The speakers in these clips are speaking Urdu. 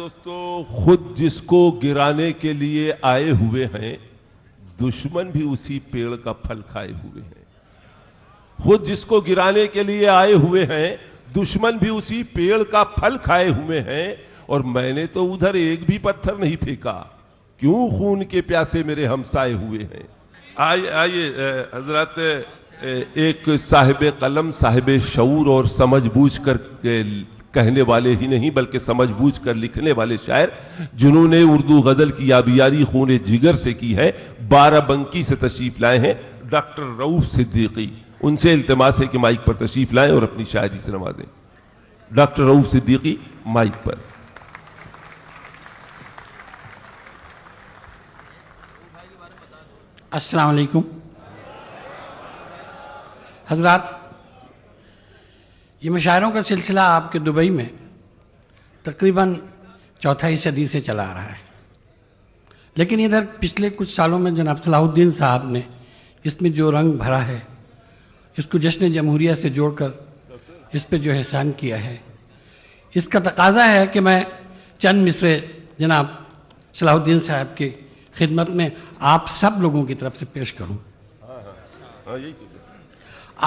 دوستو، خود جس کو گرانے کے لیے آئے ہوئے ہیں دشمن بھی اسی پیڑ کا پھل کھائے ہوئے ہیں. خود جس کو گرانے کے لیے آئے ہوئے ہیں دشمن بھی اسی پیڑ کا پھل کھائے ہوئے ہیں. اور میں نے تو ادھر ایک بھی پتھر نہیں پھینکا، کیوں خون کے پیاسے میرے ہمسائے ہوئے ہیں. آئیے حضرات، ایک صاحب قلم، صاحب شعور اور سمجھ بوجھ کر کہنے والے ہی نہیں بلکہ سمجھ بوجھ کر لکھنے والے شاعر، جنہوں نے اردو غزل کی آبیاری خون جگر سے کی ہے، بارہ بنکی سے تشریف لائے ہیں ڈاکٹر رؤوف صدیقی. ان سے التماس ہے کہ مائک پر تشریف لائیں اور اپنی شاعری سے نوازیں. ڈاکٹر رؤوف صدیقی مائک پر. السلام علیکم حضرات. یہ مشاعروں کا سلسلہ آپ کے دبئی میں تقریباً چوتھائی صدی سے چلا آ رہا ہے، لیکن ادھر پچھلے کچھ سالوں میں جناب صلاح الدین صاحب نے اس میں جو رنگ بھرا ہے، اس کو جشن جمہوریہ سے جوڑ کر اس پہ جو احسان کیا ہے، اس کا تقاضا ہے کہ میں چند مصرے جناب صلاح الدین صاحب کی خدمت میں آپ سب لوگوں کی طرف سے پیش کروں.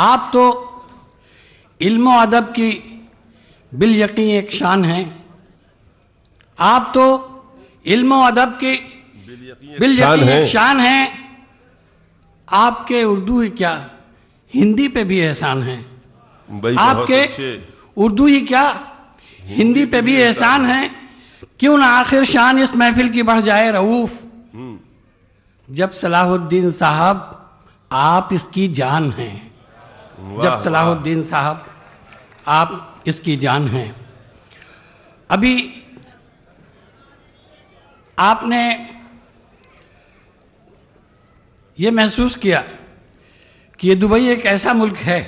آپ تو علم و ادب کی بالیقین ایک شان ہیں. آپ تو علم و ادب کی بالیقین ایک شان ہیں. آپ کے اردو ہی کیا ہندی پہ بھی احسان ہیں. آپ کے اردو ہی کیا ہندی پہ بھی احسان ہیں. کیوں نہ آخر شان اس محفل کی بڑھ جائے رؤوف، جب صلاح الدین صاحب آپ اس کی جان ہیں. جب صلاح الدین صاحب آپ اس کی جان ہیں. ابھی آپ نے یہ محسوس کیا کہ یہ دبئی ایک ایسا ملک ہے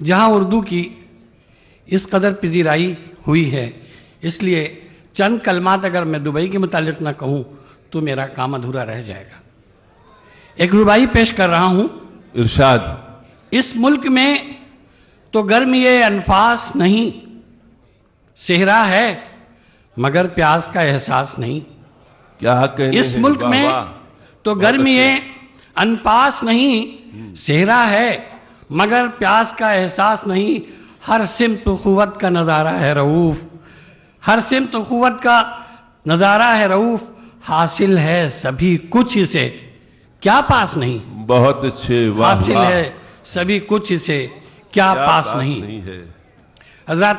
جہاں اردو کی اس قدر پذیرائی ہوئی ہے. اس لیے چند کلمات اگر میں دبئی کے متعلق نہ کہوں تو میرا کام ادھورا رہ جائے گا. ایک ربائی پیش کر رہا ہوں. ارشاد. اس ملک میں تو گرمی انفاس نہیں، صحرا ہے مگر پیاس کا احساس نہیں. کیا کہنے اس ملک میں تو گرمی انفاس نہیں، صحرا ہے مگر پیاس کا احساس نہیں. ہر سمت قوت کا نظارہ ہے رؤوف، ہر سمت قوت کا نظارہ ہے رؤوف. حاصل ہے سبھی کچھ اسے کیا پاس نہیں. بہت اچھے. حاصل ہے سبھی کچھ اسے کیا پاس نہیں ہے. حضرات،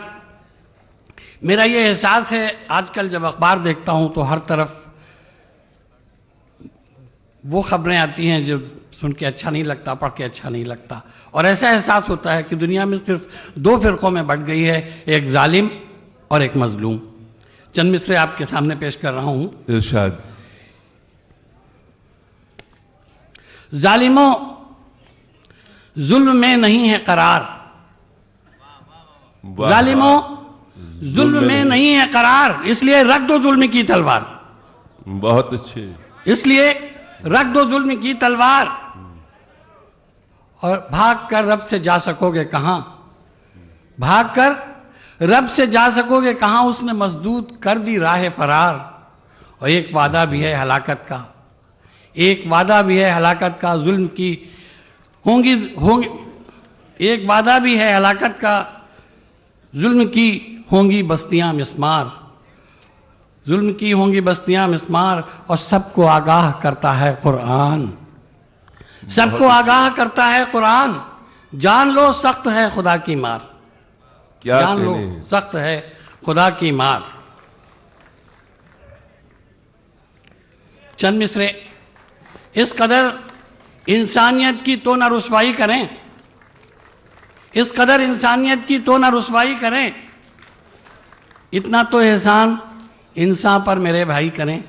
میرا یہ احساس ہے آج کل جب اخبار دیکھتا ہوں تو ہر طرف وہ خبریں آتی ہیں جو سن کے اچھا نہیں لگتا، پڑھ کے اچھا نہیں لگتا، اور ایسا احساس ہوتا ہے کہ دنیا میں صرف دو فرقوں میں بٹ گئی ہے، ایک ظالم اور ایک مظلوم. چند مصرے آپ کے سامنے پیش کر رہا ہوں. ارشاد. ظالموں ظلم میں نہیں ہے قرار، ظالموں ظلم میں نہیں ہے قرار، اس لیے رکھ دو ظلم کی تلوار. بہت اچھے. اس لیے رکھ دو ظلم کی تلوار، اور بھاگ کر رب سے جا سکو گے کہاں، بھاگ کر رب سے جا سکو گے کہاں. اس نے مسدود کر دی راہ فرار، اور ایک وعدہ بھی ہے ہلاکت کا، ایک وعدہ بھی ہے ہلاکت کا. ظلم کی ہوں گی ایک وعدہ بھی ہے ہلاکت کا. ظلم کی ہوں گی بستیاں مسمار، ظلم کی ہوں گی بستیاں مسمار. اور سب کو آگاہ کرتا ہے قرآن، سب کو آگاہ کرتا ہے قرآن. جان لو سخت ہے خدا کی مار، جان لو سخت ہے خدا کی مار. چند مصرے. اس قدر انسانیت کی تو نہ رسوائی کریں، اس قدر انسانیت کی تو نہ رسوائی کریں. اتنا تو احسان انسان پر میرے بھائی کریں.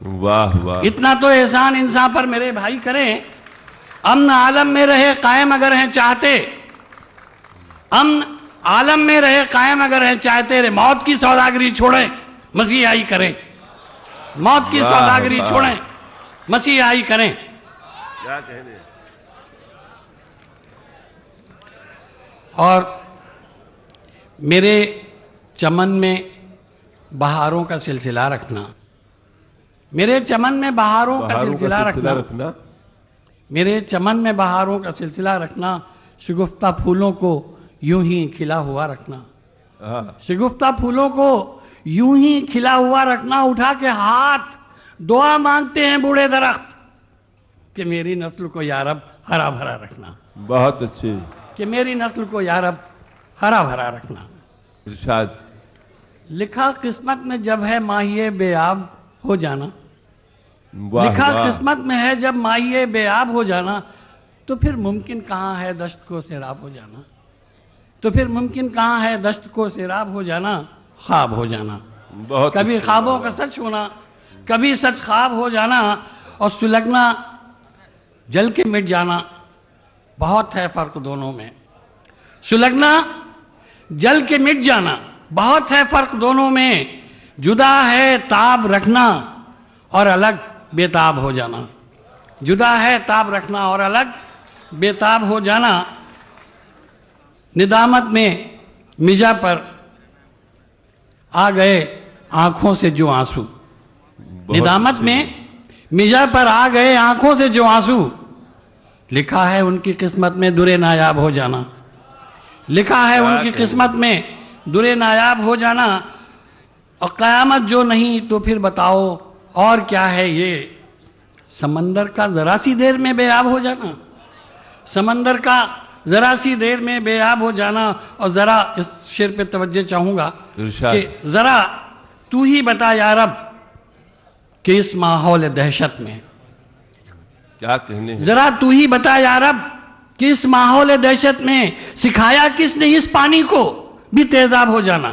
واہ واہ. اتنا تو احسان انسان پر میرے بھائی کریں. امن عالم میں رہے قائم اگر ہیں چاہتے، امن عالم میں رہے قائم اگر ہیں چاہتے. موت کی سوداگری چھوڑیں مسیحائی کریں، موت کی سوداگری چھوڑیں مسیحائی کریں. کیا کہنے. اور میرے چمن میں بہاروں کا سلسلہ رکھنا، میرے چمن میں بہاروں کا سلسلہ رکھنا، میرے چمن میں بہاروں کا سلسلہ رکھنا، شگفتہ پھولوں کو یوں ہی کھلا ہوا رکھنا، شگفتہ پھولوں کو یوں ہی کھلا ہوا رکھنا، اٹھا کے ہاتھ دعا مانگتے ہیں بوڑھے درخت کہ میری نسل کو یا رب ہرا بھرا رکھنا، بہت اچھے، کہ میری نسل کو یا رب ہرا بھرا رکھنا۔ ارشاد۔ لکھا قسمت میں جب ہے ماہیے بے آب ہو جانا، واہ لکھا واہ، قسمت میں ہے جب ماہیے بے آب ہو جانا، تو پھر ممکن کہاں ہے دشت کو سیراب ہو جانا، تو پھر ممکن کہاں ہے دشت کو سیراب ہو جانا، خواب ہو جانا، بہت کبھی اچھے، خوابوں کا سچ ہونا، کبھی سچ خواب ہو جانا، اور سلگنا جل کے مٹ جانا، بہت ہے فرق دونوں میں، سلگنا جل کے مٹ جانا، بہت ہے فرق دونوں میں، جدا ہے تاب رکھنا اور الگ بے تاب ہو جانا، جدا ہے تاب رکھنا اور الگ بے تاب ہو جانا۔ ندامت میں مجا پر آ گئے آنکھوں سے جو آنسو، ندامت میں مجا پر آ گئے آنکھوں سے جو آنسو، لکھا ہے ان کی قسمت میں درے نایاب ہو جانا، لکھا ہے ان کی قسمت میں درے نایاب ہو جانا، اور قیامت جو نہیں تو پھر بتاؤ اور کیا ہے یہ، سمندر کا ذرا سی دیر میں بے آب ہو جانا، سمندر کا ذرا سی دیر میں بے آب ہو جانا۔ اور ذرا اس شعر پہ توجہ چاہوں گا کہ ذرا تو ہی بتا یا رب کہ اس ماحول دہشت میں، کیا کہنے ہیں، ذرا تو ہی بتا یا رب کہ اس ماحول دہشت میں سکھایا کس نے اس پانی کو بھی تیزاب ہو جانا،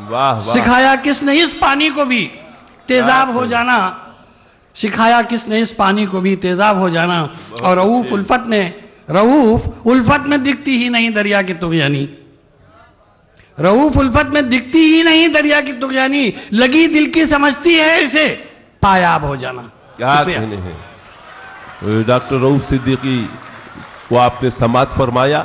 واہ واہ، سکھایا کس نے اس پانی کو بھی تیزاب ہو جانا، سکھایا کس نے اس پانی کو بھی تیزاب ہو جانا۔ اور رؤوف الفت میں دکھتی ہی نہیں دریا کی طغیانی، رؤوف الفت میں دکھتی ہی نہیں دریا کی طغیانی، لگی دل کی سمجھتی ہے اسے پایاب ہو جانا۔ کیا کہنے ہیں۔ ڈاکٹر رؤوف صدیقی کو آپ نے سماعت فرمایا۔